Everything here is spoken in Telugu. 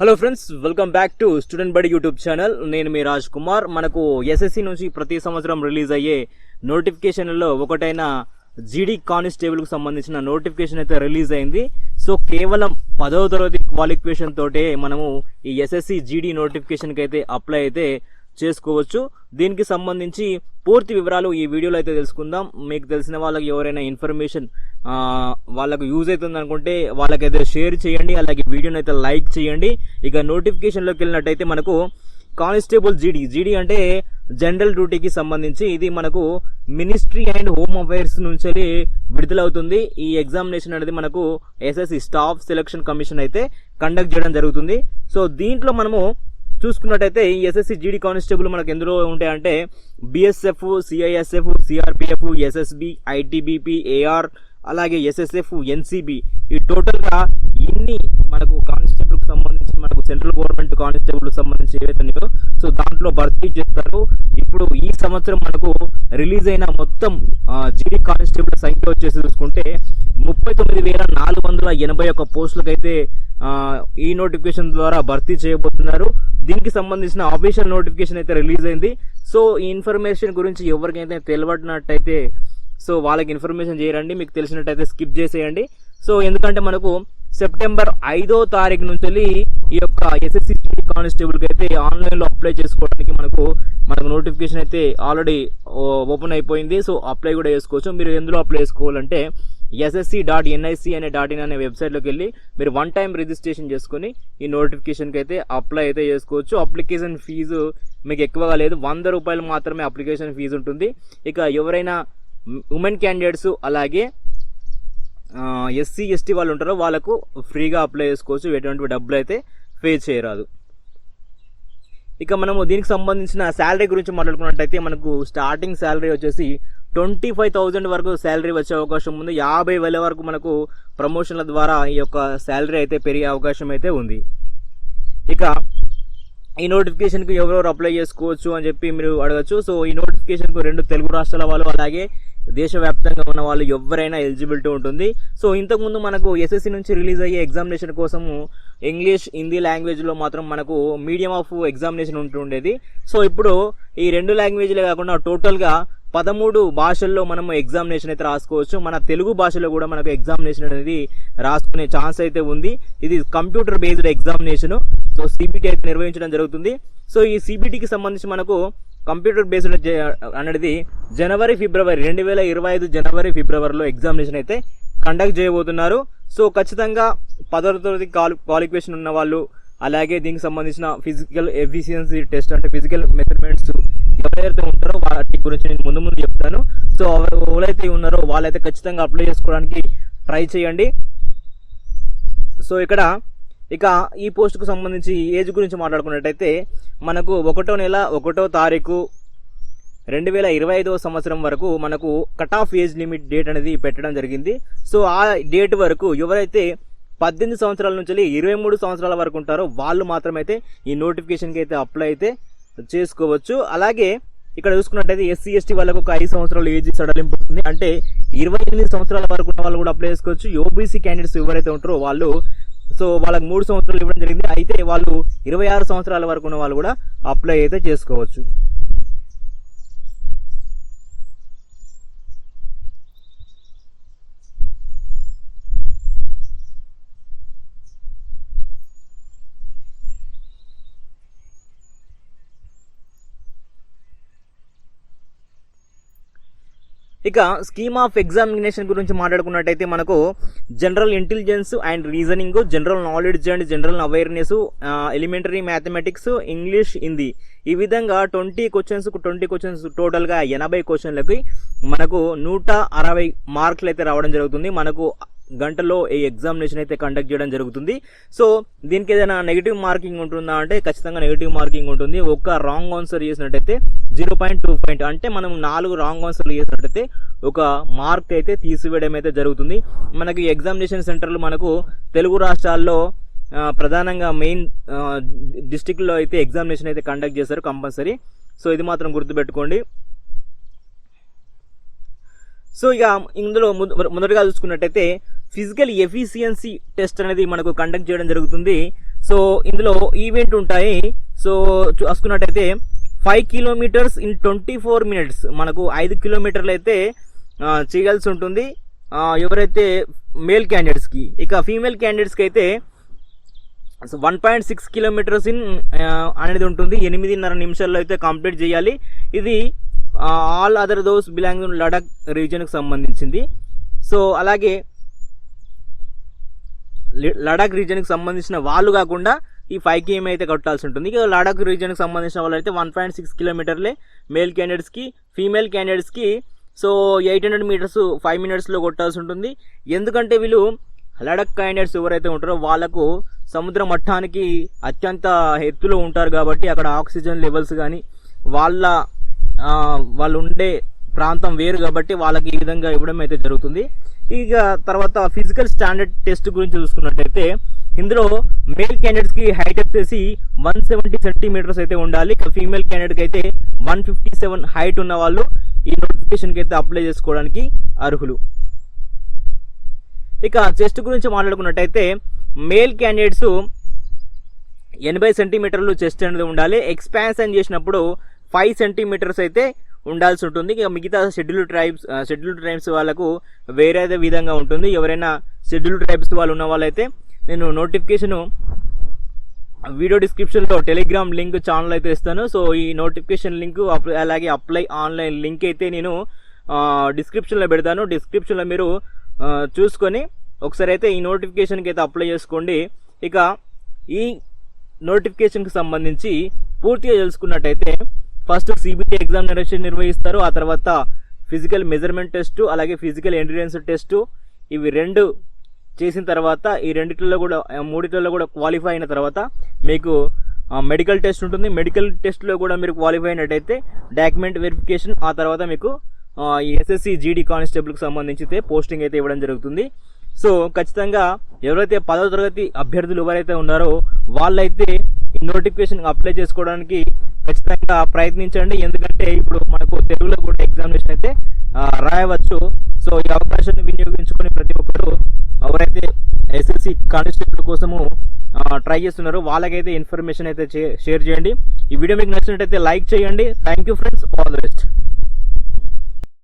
Hello friends, welcome back to student బడి యూట్యూబ్ ఛానల్. నేను మీ రాజ్ కుమార్. మనకు ఎస్ఎస్సి నుంచి ప్రతి సంవత్సరం రిలీజ్ అయ్యే నోటిఫికేషన్లలో ఒకటైన జీడీ కానిస్టేబుల్కి సంబంధించిన నోటిఫికేషన్ అయితే రిలీజ్ అయింది. సో కేవలం 10వ తరగతి క్వాలిఫికేషన్ తోటే మనము ఈ ఎస్ఎస్సి జీడీ నోటిఫికేషన్కి అయితే అప్లై అయితే చేసుకోవచ్చు. దీనికి సంబంధించి పూర్తి వివరాలు ఈ వీడియోలో అయితే తెలుసుకుందాం. మీకు తెలిసిన వాళ్ళకి ఎవరైనా ఇన్ఫర్మేషన్ వాళ్ళకు యూజ్ అవుతుంది అనుకుంటే వాళ్ళకైతే షేర్ చేయండి, అలాగే వీడియోని అయితే లైక్ చేయండి. ఇక నోటిఫికేషన్లోకి వెళ్ళినట్టయితే మనకు కానిస్టేబుల్ జీడీ అంటే జనరల్ డ్యూటీకి సంబంధించి ఇది మనకు మినిస్ట్రీ అండ్ హోమ్ అఫైర్స్ నుంచి విడుదలవుతుంది. ఈ ఎగ్జామినేషన్ అనేది మనకు ఎస్ఎస్సి స్టాఫ్ సెలక్షన్ కమిషన్ అయితే కండక్ట్ చేయడం జరుగుతుంది. సో దీంట్లో మనము చూసుకున్నట్టయితే ఈ ఎస్ఎస్సి జీడీ కానిస్టేబుల్ మనకు ఎందులో ఉంటాయంటే BSF, CISF, CRPF, SSB, ITBP, AR, అలాగే ఎస్ఎస్ఎఫ్, ఎన్సీబీ, ఈ టోటల్గా ఇన్ని మనకు కానిస్టేబుల్కి సంబంధించి మనకు సెంట్రల్ గవర్నమెంట్ కానిస్టేబుల్కి సంబంధించి ఏవైతే ఉన్నాయో సో దాంట్లో భర్తీ చేస్తారు. ఇప్పుడు ఈ సంవత్సరం మనకు రిలీజ్ అయిన మొత్తం జీడీ కానిస్టేబుల్ సంఖ్య వచ్చేసి చూసుకుంటే 39,481 పోస్టులకైతే ఈ నోటిఫికేషన్ ద్వారా భర్తీ చేయబోతున్నారు. దీనికి సంబంధించిన ఆఫీషియల్ నోటిఫికేషన్ అయితే రిలీజ్ అయింది. సో ఈ ఇన్ఫర్మేషన్ గురించి ఎవరికైతే తెలియబడినట్టయితే సో వాళ్ళకి ఇన్ఫర్మేషన్ చేయరండి, మీకు తెలిసినట్టయితే స్కిప్ చేసేయండి. సో ఎందుకంటే మనకు సెప్టెంబర్ 5వ తారీఖు నుంచి ఈ యొక్క ఎస్ఎస్సి జీడీ కానిస్టేబుల్కి అయితే ఆన్లైన్లో అప్లై చేసుకోవడానికి మనకు నోటిఫికేషన్ అయితే ఆల్రెడీ ఓపెన్ అయిపోయింది. సో అప్లై కూడా చేసుకోవచ్చు. మీరు ఎందులో అప్లై చేసుకోవాలంటే ssc.nic అనే వెబ్సైట్లోకి వెళ్ళి మీరు 1 టైం రిజిస్ట్రేషన్ చేసుకుని ఈ నోటిఫికేషన్కి అయితే అప్లై అయితే చేసుకోవచ్చు. అప్లికేషన్ ఫీజు మీకు ఎక్కువగా లేదు, 100 రూపాయలు మాత్రమే అప్లికేషన్ ఫీజు ఉంటుంది. ఇక ఎవరైనా ఉమెన్ క్యాండిడేట్స్ అలాగే ఎస్సీ ఎస్టీ వాళ్ళు ఉంటారో వాళ్ళకు ఫ్రీగా అప్లై చేసుకోవచ్చు, ఎటువంటి డబ్బులు అయితే పే చేయరాదు. ఇక మనము దీనికి సంబంధించిన శాలరీ గురించి మాట్లాడుకున్నట్టయితే మనకు స్టార్టింగ్ శాలరీ వచ్చేసి 25,000 వరకు శాలరీ వచ్చే అవకాశం ఉంది. 50,000 వరకు మనకు ప్రమోషన్ల ద్వారా ఈ యొక్క శాలరీ అయితే పెరిగే అవకాశం అయితే ఉంది. ఇక ఈ నోటిఫికేషన్కి ఎవరెవరు అప్లై చేసుకోవచ్చు అని చెప్పి మీరు అడగచ్చు. సో ఈ నోటిఫికేషన్కు 2 తెలుగు రాష్ట్రాల వాళ్ళు అలాగే దేశవ్యాప్తంగా ఉన్న వాళ్ళు ఎవరైనా ఎలిజిబిలిటీ ఉంటుంది. సో ఇంతకుముందు మనకు ఎస్ఎస్సి నుంచి రిలీజ్ అయ్యే ఎగ్జామినేషన్ కోసము ఇంగ్లీష్, హిందీ లాంగ్వేజ్లో మాత్రం మనకు మీడియం ఆఫ్ ఎగ్జామినేషన్ ఉంటుండేది. సో ఇప్పుడు ఈ 2 లాంగ్వేజ్లే కాకుండా టోటల్గా 13 భాషల్లో మనము ఎగ్జామినేషన్ అయితే రాసుకోవచ్చు. మన తెలుగు భాషలో కూడా మనకు ఎగ్జామినేషన్ అనేది రాసుకునే ఛాన్స్ అయితే ఉంది. ఇది computer based examination. So CBT అయితే నిర్వహించడం జరుగుతుంది. సో ఈ సిబిటికి సంబంధించి మనకు కంప్యూటర్ బేస్డ్ అనేది జనవరి, ఫిబ్రవరి 2025 జనవరి, ఫిబ్రవరిలో ఎగ్జామినేషన్ అయితే కండక్ట్ చేయబోతున్నారు. సో ఖచ్చితంగా 10వ తరగతి క్వాలిఫికేషన్ ఉన్న వాళ్ళు అలాగే దీనికి సంబంధించిన ఫిజికల్ ఎఫిషియన్సీ టెస్ట్ అంటే ఫిజికల్ మెజర్మెంట్స్ ఎవరైతే ఉంటారో వాటి గురించి నేను ముందు చెప్తాను. సో ఎవరైతే ఉన్నారో వాళ్ళైతే ఖచ్చితంగా అప్లై చేసుకోవడానికి ట్రై చేయండి. సో ఇక ఈ పోస్టుకు సంబంధించి ఏజ్ గురించి మాట్లాడుకున్నట్టయితే మనకు 1వ నెల 1వ తారీఖు 2025వ సంవత్సరం వరకు మనకు cut off age limit date అనేది పెట్టడం జరిగింది. సో ఆ డేట్ వరకు ఎవరైతే 18 సంవత్సరాల నుంచి 23 సంవత్సరాల వరకు ఉంటారో వాళ్ళు మాత్రమైతే ఈ నోటిఫికేషన్కి అయితే అప్లై అయితే చేసుకోవచ్చు. అలాగే ఇక్కడ చూసుకున్నట్టయితే ఎస్సీ ఎస్టీ వాళ్ళకు ఒక 5 సంవత్సరాల ఏజ్ సడలింపు ఉంటుంది. అంటే 28 సంవత్సరాల వరకు ఉన్న వాళ్ళు కూడా అప్లై చేసుకోవచ్చు. ఓబీసీ క్యాండిడేట్స్ ఎవరైతే ఉంటారో వాళ్ళు సో వాళ్ళకి 3 సంవత్సరాలు ఇవ్వడం జరిగింది. అయితే వాళ్ళు 26 సంవత్సరాల వరకు ఉన్న వాళ్ళు కూడా అప్లై అయితే చేసుకోవచ్చు. ఇక స్కీమ్ ఆఫ్ ఎగ్జామినేషన్ గురించి మాట్లాడుకున్నట్టయితే మనకు general intelligence and reasoning, general knowledge and general awareness, elementary mathematics, English, Hindi, ఈ విధంగా 20 క్వశ్చన్స్ టోటల్గా 80 క్వశ్చన్లకి మనకు 160 మార్కులు అయితే రావడం జరుగుతుంది. మనకు గంటలో ఈ ఎగ్జామినేషన్ అయితే కండక్ట్ చేయడం జరుగుతుంది. సో దీనికి ఏదైనా నెగిటివ్ మార్కింగ్ ఉంటుందా అంటే ఖచ్చితంగా నెగిటివ్ మార్కింగ్ ఉంటుంది. ఒక్క రాంగ్ ఆన్సర్ చేసినట్టయితే 0.2 పాయింట్ అంటే మనం 4 రాంగ్ ఆన్సర్లు చేసినట్టయితే ఒక మార్క్ అయితే తీసివేయడం అయితే జరుగుతుంది. మనకి ఎగ్జామినేషన్ సెంటర్లు మనకు తెలుగు రాష్ట్రాల్లో ప్రధానంగా మెయిన్ డిస్టిక్లో అయితే ఎగ్జామినేషన్ అయితే కండక్ట్ చేస్తారు కంపల్సరీ. సో ఇది మాత్రం గుర్తుపెట్టుకోండి. సో ఇక ఇందులో మొదటగా చూసుకున్నట్టయితే ఫిజికల్ ఎఫిషియన్సీ టెస్ట్ అనేది మనకు కండక్ట్ చేయడం జరుగుతుంది. సో ఇందులో ఈవెంట్ ఉంటాయి. సో చూసుకున్నట్టయితే 5 కిలోమీటర్స్ ఇన్ 24 minutes, మనకు 5 కిలోమీటర్లు అయితే చేయాల్సి ఉంటుంది ఎవరైతే మేల్ క్యాండిడేట్స్కి. ఇక ఫీమేల్ క్యాండిడేట్స్కి అయితే 1.6 కిలోమీటర్స్ ఇన్ అనేది ఉంటుంది. 8.5 నిమిషాల్లో అయితే కంప్లీట్ చేయాలి. ఇది all other those belong Ladakh రీజియన్కి సంబంధించింది. సో అలాగే లడాక్ రీజియన్కి సంబంధించిన వాళ్ళు కాకుండా ఈ 5 km అయితే కట్టాల్సి ఉంటుంది. ఇక లడాక్ రీజియన్కి సంబంధించిన వాళ్ళు అయితే 1.6 కిలోమీటర్లే మేల్ క్యాండిడేట్స్కి. ఫీమేల్ క్యాండిడేట్స్కి సో 800 మీటర్స్ 5 minutesలో కొట్టాల్సి ఉంటుంది. ఎందుకంటే వీళ్ళు లడాక్ క్యాండిడేట్స్ ఎవరైతే ఉంటారో వాళ్ళకు సముద్ర మట్టానికి అత్యంత ఎత్తులో ఉంటారు కాబట్టి అక్కడ ఆక్సిజన్ లెవెల్స్ కానీ వాళ్ళు ఉండే ప్రాంతం వేరు కాబట్టి వాళ్ళకి ఈ విధంగా ఇవ్వడం అయితే జరుగుతుంది. ఇక తర్వాత ఫిజికల్ స్టాండర్డ్ టెస్ట్ గురించి చూసుకున్నట్టయితే ఇందులో మేల్ క్యాండిడేట్స్కి హైట్ వచ్చేసి 170 సెంటీమీటర్స్ అయితే ఉండాలి. ఇక ఫీమేల్ క్యాండిడేట్కి అయితే 157 హైట్ ఉన్న వాళ్ళు ఈ నోటిఫికేషన్కి అయితే అప్లై చేసుకోవడానికి అర్హులు. ఇక చెస్ట్ గురించి మాట్లాడుకున్నట్టయితే మేల్ క్యాండిడేట్స్ 80 సెంటీమీటర్లు చెస్ట్ అనేది ఉండాలి. ఎక్స్పాన్షన్ చేసినప్పుడు 5 సెంటీమీటర్స్ అయితే ఉండాల్సి ఉంటుంది. ఇక మిగతా షెడ్యూల్డ్ ట్రైబ్స్ వాళ్ళకు వేరే విధంగా ఉంటుంది. ఎవరైనా షెడ్యూల్డ్ ట్రైబ్స్ వాళ్ళు ఉన్న వాళ్ళైతే నేను నోటిఫికేషన్ వీడియో డిస్క్రిప్షన్లో టెలిగ్రామ్ లింక్ ఛానల్ అయితే ఇస్తాను. సో ఈ నోటిఫికేషన్ లింక్ అలాగే అప్లై ఆన్లైన్ లింక్ అయితే నేను డిస్క్రిప్షన్లో పెడతాను. డిస్క్రిప్షన్లో మీరు చూసుకొని ఒకసారి అయితే ఈ నోటిఫికేషన్కి అయితే అప్లై చేసుకోండి. ఇక ఈ నోటిఫికేషన్కి సంబంధించి పూర్తిగా తెలుసుకున్నట్టయితే ఫస్ట్ సిబిటి ఎగ్జామినేషన్ నిర్వహిస్తారు. ఆ తర్వాత ఫిజికల్ మెజర్మెంట్ టెస్ట్ అలాగే ఫిజికల్ ఎండ్యూరెన్స్ టెస్ట్ ఇవి 2 చేసిన తర్వాత ఈ మూడిట్లో కూడా క్వాలిఫై అయిన తర్వాత మీకు మెడికల్ టెస్ట్ ఉంటుంది. మెడికల్ టెస్ట్లో కూడా మీరు క్వాలిఫై అయినట్టయితే డాక్యుమెంట్ వెరిఫికేషన్, ఆ తర్వాత మీకు ఈ ఎస్ఎస్సి జీడీ కానిస్టేబుల్కి సంబంధించి పోస్టింగ్ అయితే ఇవ్వడం జరుగుతుంది. సో ఖచ్చితంగా ఎవరైతే 10వ తరగతి అభ్యర్థులు ఎవరైతే ఉన్నారో వాళ్ళైతే ఈ నోటిఫికేషన్ అప్లై చేసుకోవడానికి ఖచ్చితంగా ప్రయత్నించండి. ఎందుకంటే ఇప్పుడు మనకు తెలుగులో కూడా ఎగ్జామినేషన్ అయితే రాయవచ్చు. సో ఈ అవకాశాన్ని వినియోగించుకొని ప్రతి ఒక్కరు ఎవరైతే ఎస్ఎస్సి కానిస్టేబుల్ కోసము ట్రై చేస్తున్నారో వాళ్ళకైతే ఇన్ఫర్మేషన్ అయితే షేర్ చేయండి. ఈ వీడియో మీకు నచ్చినట్టయితే లైక్ చేయండి. Thank you friends, all the best.